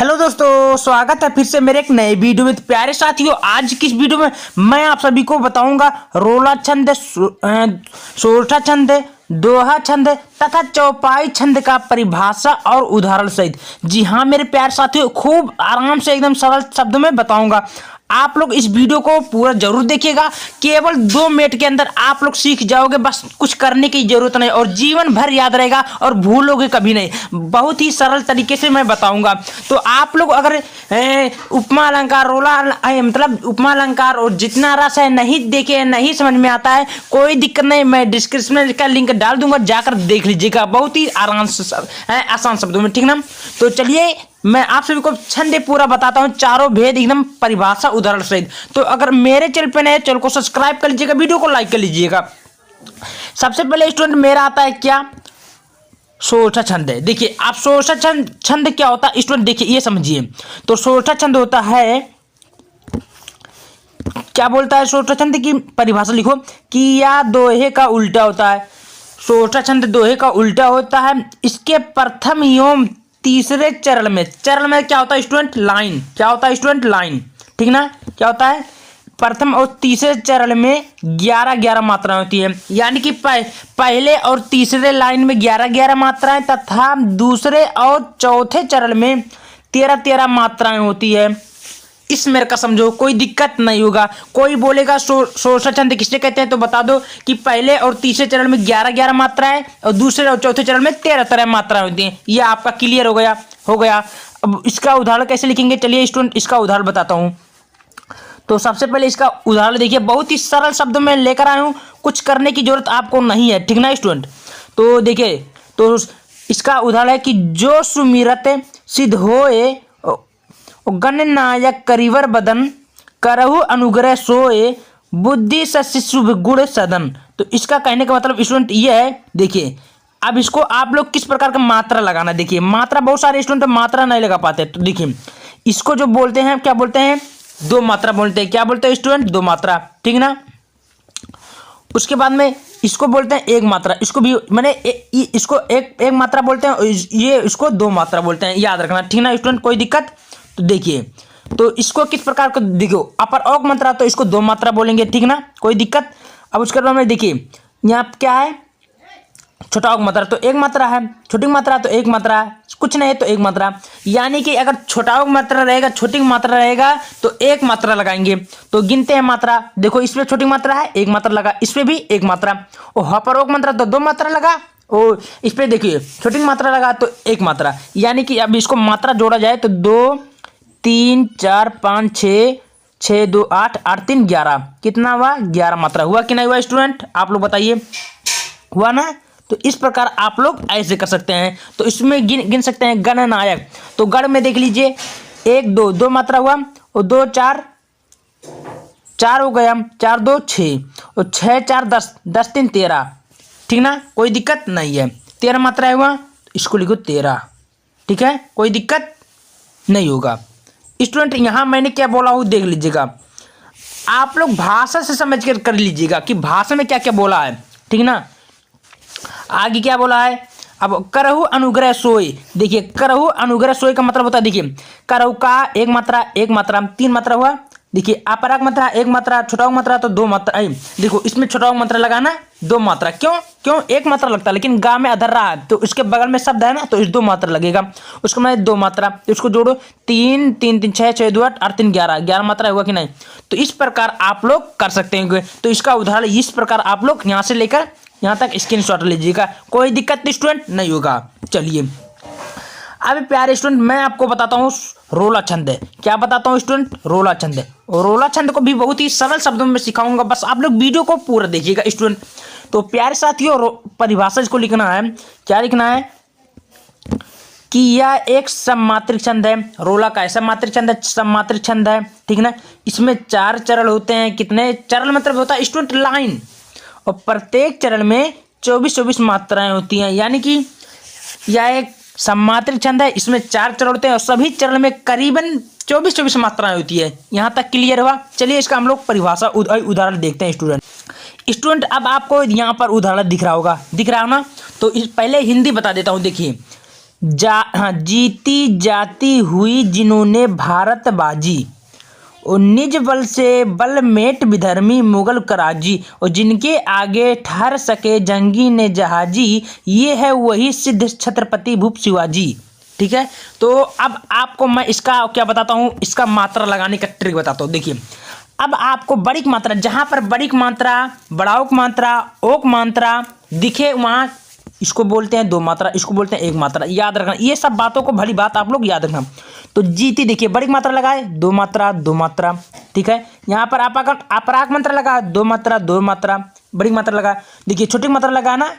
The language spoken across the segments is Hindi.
हेलो दोस्तों, स्वागत है फिर से मेरे एक नए वीडियो में। तो प्यारे साथियों, आज की इस वीडियो में मैं आप सभी को बताऊंगा रोला छंद, सोरठा छंद, दोहा छंद तथा चौपाई छंद का परिभाषा और उदाहरण सहित। जी हाँ मेरे प्यारे साथियों, खूब आराम से एकदम सरल शब्दों में बताऊंगा। आप लोग इस वीडियो को पूरा जरूर देखिएगा। केवल 2 मिनट के अंदर आप लोग सीख जाओगे, बस कुछ करने की जरूरत नहीं और जीवन भर याद रहेगा और भूलोगे कभी नहीं। बहुत ही सरल तरीके से मैं बताऊंगा। तो आप लोग अगर उपमा अलंकार, रोला मतलब उपमा अलंकार और जितना रस है नहीं देखे, नहीं समझ में आता है, कोई दिक्कत नहीं, मैं डिस्क्रिप्शन में इसका लिंक डाल दूंगा, जाकर देख लीजिएगा। बहुत ही आराम से आसान शब्दों में, ठीक ना। तो चलिए मैं आप सभी को छंद पूरा बताता हूं, चारों भेद एकदम परिभाषा उदाहरण सहित। तो अगर मेरे चैनल पे नए, चैनल को सब्सक्राइब कर लीजिएगा, वीडियो को लाइक कर लीजिएगा। सबसे पहले स्टूडेंट मेरा आता है क्या, सोरठा छंद है। देखिए आप सोरठा छंद क्या होता है स्टूडेंट, देखिए ये समझिए। तो सोरठा छंद होता है, क्या बोलता है सोरठा छंद की परिभाषा लिखो कि या दोहे का उल्टा होता है। सोरठा छंद दोहे का उल्टा होता है। इसके प्रथम एवं तीसरे चरण में क्या होता है स्टूडेंट, लाइन। क्या होता है स्टूडेंट, लाइन, ठीक ना। क्या होता है, प्रथम और तीसरे चरण में 11-11 मात्राएं होती है। यानी कि पहले और तीसरे लाइन में 11-11 मात्राएं तथा दूसरे और चौथे चरण में 13-13 मात्राएं होती है। इस मेरे का समझो, कोई दिक्कत नहीं होगा। कोई बोलेगा सोरठा छंद किससे कहते हैं, तो बता दो कि पहले और तीसरे चरण में 11-11 मात्राएं और दूसरे और चौथे चरण में 13-13 मात्राएं होती हैं। ये आपका क्लियर हो गया। अब इसका उदाहरण कैसे लिखेंगे, चलिए स्टूडेंट इसका उदाहरण बताता हूं। तो सबसे पहले इसका उदाहरण देखिए, बहुत ही सरल शब्दों में लेकर आया हूं, कुछ करने की जरूरत आपको नहीं है, ठीक ना स्टूडेंट। तो देखिए, तो इसका उदाहरण है कि जो सुमिरत सिद्ध होए गणनायक करिवर बदन, करहु अनुग्रह सोए बुद्धि सस्य शुभ गुण सदन। तो इसका कहने का मतलब स्टूडेंट ये है, देखिए अब इसको आप लोग किस प्रकार का मात्रा लगाना। देखिए मात्रा, बहुत सारे स्टूडेंट मात्रा नहीं लगा पाते। तो देखिए इसको जो बोलते हैं, क्या बोलते हैं, 2 मात्रा बोलते हैं। क्या बोलते हैं स्टूडेंट, 2 मात्रा, ठीक ना। उसके बाद में इसको बोलते हैं 1 मात्रा। इसको भी मैंने इसको एक मात्रा बोलते हैं, ये इसको 2 मात्रा बोलते हैं, याद रखना, ठीक ना स्टूडेंट, कोई दिक्कत। तो देखिए, तो इसको किस प्रकार को देखो, अपर औक मात्रा तो इसको 2 मात्रा बोलेंगे, ठीक ना, कोई दिक्कत। अब उसके बाद में देखिए यहाँ क्या है, छोटा औक मात्रा तो 1 मात्रा है, छोटी मात्रा तो 1 मात्रा, कुछ नहीं तो 1 मात्रा। यानी कि अगर छोटा औक मात्रा रहेगा, छोटी मात्रा रहेगा तो 1 मात्रा लगाएंगे। तो गिनते हैं मात्रा, देखो इसमें छोटी मात्रा है 1 मात्रा लगा, इसमें भी 1 मात्रा, और अपर औक मात्रा तो 2 मात्रा लगा, और इस पे देखिए छोटी मात्रा लगा तो 1 मात्रा। यानी कि अब इसको मात्रा जोड़ा जाए तो 2 3 4 5 6 6 2 8 8 3 11, कितना हुआ, 11 मात्रा हुआ कि नहीं हुआ स्टूडेंट, आप लोग बताइए, हुआ ना। तो इस प्रकार आप लोग ऐसे कर सकते हैं। तो इसमें गिन सकते हैं गणनायक। तो गण में देख लीजिए 1 2 मात्रा हुआ, और 2 4 4 हो गया, 4 2 6, और 6 4 10 10 3 13, ठीक ना, कोई दिक्कत नहीं है। 13 मात्रा हुआ, इसको लिखो 13, ठीक है, कोई दिक्कत नहीं होगा स्टूडेंट। यहां मैंने क्या बोला हूं देख लीजिएगा, आप लोग भाषा से समझ कर लीजिएगा कि भाषा में क्या क्या बोला है, ठीक ना। आगे क्या बोला है, अब करहु अनुग्रह सोए। देखिए करहु अनुग्रह सोए का मतलब होता है, देखिए करहु का 1 मात्रा 1 मात्रा 3 मात्रा हुआ। देखिए अपराग मात्रा 1 मात्रा, छोटा मात्रा तो 2 मात्रा। देखो इसमें छोटा मात्रा लगाना 2 मात्रा, क्यों 1 मात्रा लगता है, लेकिन गा में अधर रहा है तो इसके बगल में शब्द है ना, तो इस 2 मात्रा लगेगा। उसको मैं 2 मात्रा, तो इसको जोड़ो 3 3 3 6 6 2 8 8 3 11 मात्रा हुआ कि नहीं। तो इस प्रकार आप लोग कर सकते हैं। तो इसका उदाहरण इस प्रकार आप लोग यहाँ से लेकर यहाँ तक स्क्रीनशॉट लीजिएगा, कोई दिक्कत स्टूडेंट नहीं होगा। चलिए अब प्यारे स्टूडेंट मैं आपको बताता हूँ रोला छंद है। क्या बताता हूँ स्टूडेंट, रोला छंद है। और रोला छंद को भी बहुत ही सरल शब्दों में सिखाऊंगा, बस आप लोग वीडियो को पूरा देखिएगा स्टूडेंट। तो प्यारे साथियों, परिभाषा इसको लिखना है, क्या लिखना है कि यह एक सममात्रिक छंद है। रोला का सममात्रिक छंद है, सममात्रिक छंद है, ठीक ना। इसमें 4 चरण होते हैं। कितने चरण मतलब होता है स्टूडेंट, लाइन, और प्रत्येक चरण में 24-24 मात्राएं होती हैं। यानी कि यह एक सममात्रिक छंद है, इसमें 4 चरण होते हैं और सभी चरण में करीबन 24-24 मात्राएं होती है। यहां तक क्लियर हुआ। चलिए इसका हम लोग परिभाषा उदाहरण देखते हैं स्टूडेंट। अब आपको यहाँ पर उदाहरण दिख रहा होगा, दिख रहा है ना। तो पहले हिंदी बता देता हूँ। देखिए जीती जाती हुई जिन्होंने भारत बाजी, और निज बल से बलमेट विधर्मी मुगल कराजी, और जिनके आगे ठहर सके जंगी ने जहाजी, ये है वही सिद्ध छत्रपति भूप शिवाजी। ठीक है, तो अब आपको मैं इसका क्या बताता हूँ, इसका मात्रा लगाने का ट्रिक बताता हूँ। देखिए, अब आपको बड़ीक मात्रा, जहां पर बड़ीक मात्रा, बड़ाउक मात्रा, ओक मात्रा दिखे वहां इसको बोलते हैं दो मात्रा, इसको बोलते हैं एक मात्रा। याद रखना, ये सब बातों को भली बात आप लोग याद रखना। तो जीती देखिए, बड़ी मात्रा लगाए दो मात्रा दो मात्रा। ठीक है, यहाँ पर अपराक मात्रा लगा दो मात्रा दो मात्रा, बड़ी मात्रा लगा। देखिए छोटी मात्रा लगा ना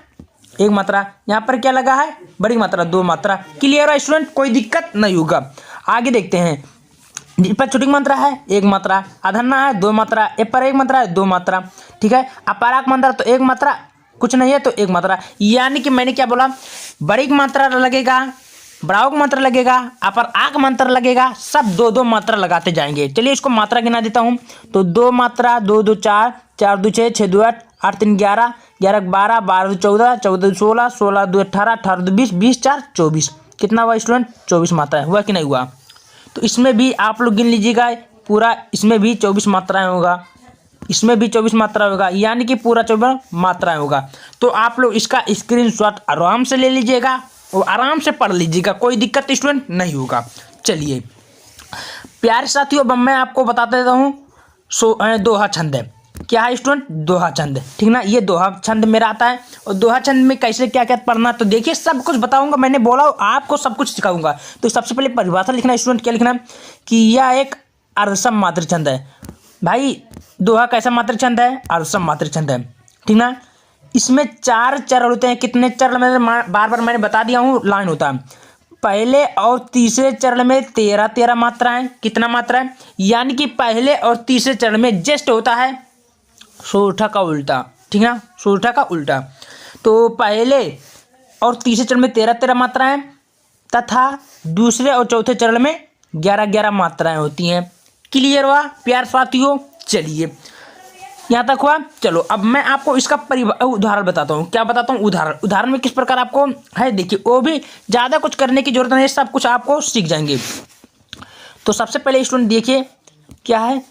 एक मात्रा, यहाँ पर क्या लगा है बड़ी मात्रा दो मात्रा। क्लियर है स्टूडेंट, कोई दिक्कत नहीं होगा। आगे देखते हैं, पर छोटी मात्रा है एक मात्रा, अधन्ना है दो मात्रा, ए पर एक मात्रा है दो मात्रा। ठीक है, अपराक मात्रा तो एक मात्रा, कुछ नहीं है तो एक मात्रा। यानी कि मैंने क्या बोला, बड़ी मात्रा लगेगा, बड़ाउक मात्रा लगेगा, अपर आक मात्रा लगेगा, सब दो दो मात्रा लगाते जाएंगे। चलिए इसको मात्रा गिना देता हूं। तो दो मात्रा, दो दो चार, चार दो छः, छः दो आठ, आठ तीन ग्यारह, ग्यारह बारह, बारह दो चौदह, चौदह दो सोलह, सोलह दो अठारह, अठारह दो बीस, बीस चार चौबीस। कितना हुआ स्टूडेंट, 24 मात्राएं। हुआ कि नहीं हुआ? तो इसमें भी आप लोग गिन लीजिएगा पूरा, इसमें भी 24 मात्राएं होगा, इसमें भी 24 मात्रा होगा, यानी कि पूरा 24 मात्राएं होगा। तो आप लोग इसका स्क्रीनशॉट आराम से ले लीजिएगा और आराम से पढ़ लीजिएगा, कोई दिक्कत स्टूडेंट नहीं होगा। चलिए प्यारे साथियों, अब मैं आपको बता देता हूँ दोहा छंद है। क्या है स्टूडेंट? दोहा छंद। ठीक ना, ये दोहा छंद मेरा आता है। और दोहा छंद में कैसे क्या क्या पढ़ना, तो देखिए सब कुछ बताऊंगा, मैंने बोला आपको सब कुछ सिखाऊंगा। तो सबसे पहले परिभाषा लिखना स्टूडेंट, क्या लिखना कि यह एक अर्धसम मात्र छंद है। भाई दोहा कैसा मात्र छंद है? अर्धसम मात्र छंद है। ठीक ना, इसमें चार चरण होते हैं। कितने चरण? बार बार मैंने बता दिया हूँ, लाइन होता है। पहले और तीसरे चरण में 13 13 मात्राएं। कितना मात्रा है? यानी कि पहले और तीसरे चरण में जस्ट होता है सोरठा का उल्टा। ठीक है, सोरठा का उल्टा। तो पहले और तीसरे चरण में 13 13 मात्राएं तथा दूसरे और चौथे चरण में 11 11 मात्राएं होती हैं। क्लियर हुआ प्यार साथियों? चलिए यहाँ तक हुआ। चलो अब मैं आपको इसका उदाहरण बताता हूँ। क्या बताता हूँ? उदाहरण में किस प्रकार आपको है, देखिए वो भी ज़्यादा कुछ करने की जरूरत नहीं, सब कुछ आपको सीख जाएंगे। तो सबसे पहले स्टूडेंट देखिए क्या है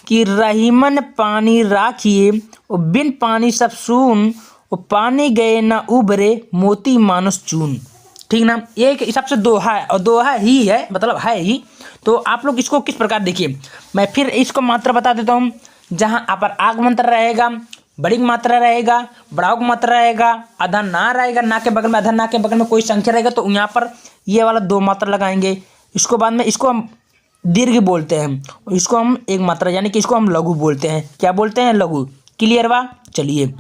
कि रहीमन पानी राखिए और बिन पानी सब सून, और पानी गए ना उभरे मोती मानस चून। ठीक ना, एक हिसाब से दोहा है, और दोहा ही है, मतलब है ही। तो आप लोग इसको किस प्रकार देखिए, मैं फिर इसको मात्रा बता देता हूँ। जहाँ अपर आग मात्रा रहेगा, बड़ी मात्रा रहेगा, बड़ाउक मात्रा रहेगा, अधन ना रहेगा, ना के बगल में अधन, ना के बगल में कोई संख्या रहेगा, तो यहाँ पर ये वाला दो मात्रा लगाएंगे। इसको बाद में इसको हम दीर्घ बोलते हैं, और इसको हम एक मात्रा, यानी कि इसको हम लघु बोलते हैं। क्या बोलते हैं? लघु। क्लियर बा? चलिए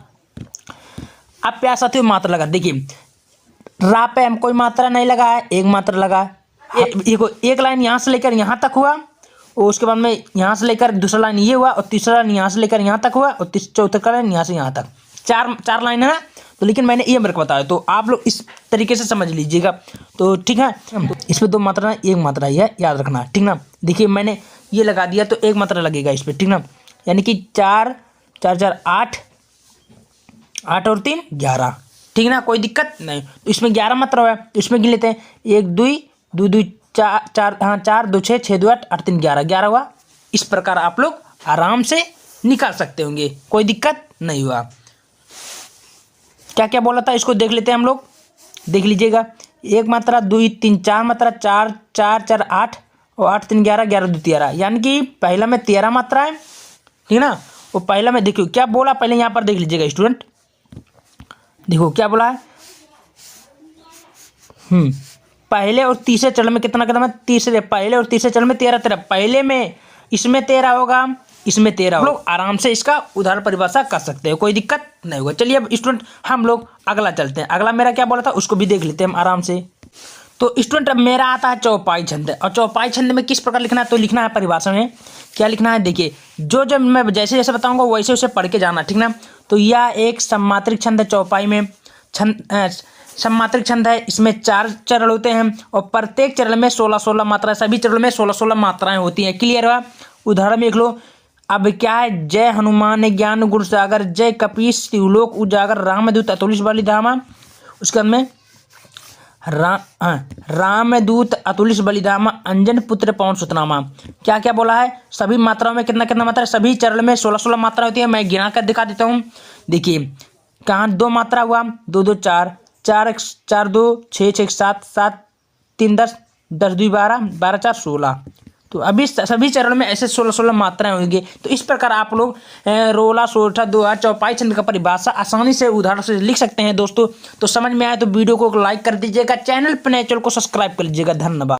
अब प्यार साथियों मात्रा लगा। देखिए रा पे हम कोई मात्रा नहीं लगा है, एक मात्रा लगा। एक लाइन यहाँ से लेकर यहाँ तक हुआ, और उसके बाद में यहाँ से लेकर दूसरा लाइन ये हुआ, और तीसरा लाइन यहाँ से लेकर यहाँ तक हुआ, और चौथा लाइन यहाँ से यहाँ तक। चार लाइन है ना। तो लेकिन मैंने ये मेरे को बताया, तो आप लोग इस तरीके से समझ लीजिएगा। तो ठीक है, तो इसमें दो मात्रा एक मात्रा ही है, याद रखना। ठीक ना, देखिए मैंने ये लगा दिया तो एक मात्रा लगेगा इस पर। ठीक ना, यानी कि 4 4 4 8, 8 और 3 11। ठीक ना, कोई दिक्कत नहीं। तो इसमें 11 मात्रा है, तो इसमें गिन लेते हैं। 1 2 2 2 4 हाँ 4 2 6 6 2 8 8 3 11 11 हुआ। इस प्रकार आप लोग आराम से निकाल सकते होंगे, कोई दिक्कत नहीं हुआ। क्या क्या बोला था इसको देख लेते हैं हम लोग, देख लीजिएगा। एक मात्रा, 2 3 4 मात्रा, 4 4 4 8, और 8 3 11 11 2 13, यानी कि पहला में 13 मात्रा है। ठीक ना, वो पहला में देखियो क्या बोला, पहले यहाँ पर देख लीजिएगा स्टूडेंट। देखो क्या बोला है, पहले और तीसरे चरण में कितना कदम है? तीसरे, पहले और तीसरे चरण में 13 13। पहले में इसमें 13 होगा, इसमें 13 होगा। लोग आराम से इसका उदाहरण परिभाषा कर सकते हैं, कोई दिक्कत नहीं होगा। चलिए अब स्टूडेंट हम लोग अगला चलते हैं। अगला मेरा क्या बोला था उसको भी देख लेते हैं हम आराम से। तो स्टूडेंट अब मेरा आता है चौपाई छंद। और चौपाई छंद में किस प्रकार लिखना है, तो लिखना है परिभाषा में क्या लिखना है, देखिए जो जब मैं जैसे जैसे बताऊंगा वैसे वैसे पढ़ के जाना। ठीक ना, तो यह एक सम्मात्रिक छंद है। चौपाई में सम्मात्रिक छंद है, इसमें 4 चरण होते हैं, और प्रत्येक चरण में 16 16 मात्राएं, सभी चरणों में 16 16 मात्राएं होती हैं। क्लियर हुआ? उदाहरण देख लो। अब क्या है, जय हनुमान ज्ञान गुण सागर, जय कपीस शिवलोक उजागर, रामदूत अतुलित बलि धामा। उसके बाद में रामदूत अतुलित बलिदामा अंजन पुत्र पवन सुतनामा। क्या क्या बोला है? सभी मात्राओं में कितना कितना मात्रा है? सभी चरण में 16-16 मात्रा होती है। मैं गिना कर दिखा देता हूँ। देखिए कहाँ 2 मात्रा हुआ, 2 2 4, 4 4 2 6 6 7 7 3 10 10 2 12 12 4 16। तो अभी सभी चरण में ऐसे 16-16 मात्राएं होंगी। तो इस प्रकार आप लोग रोला सोठा दोहा चौपाई छंद का परिभाषा आसानी से उदाहरण से लिख सकते हैं दोस्तों। तो समझ में आए तो वीडियो को लाइक कर दीजिएगा, चैनल पर नए चैनल को सब्सक्राइब कर लीजिएगा। धन्यवाद।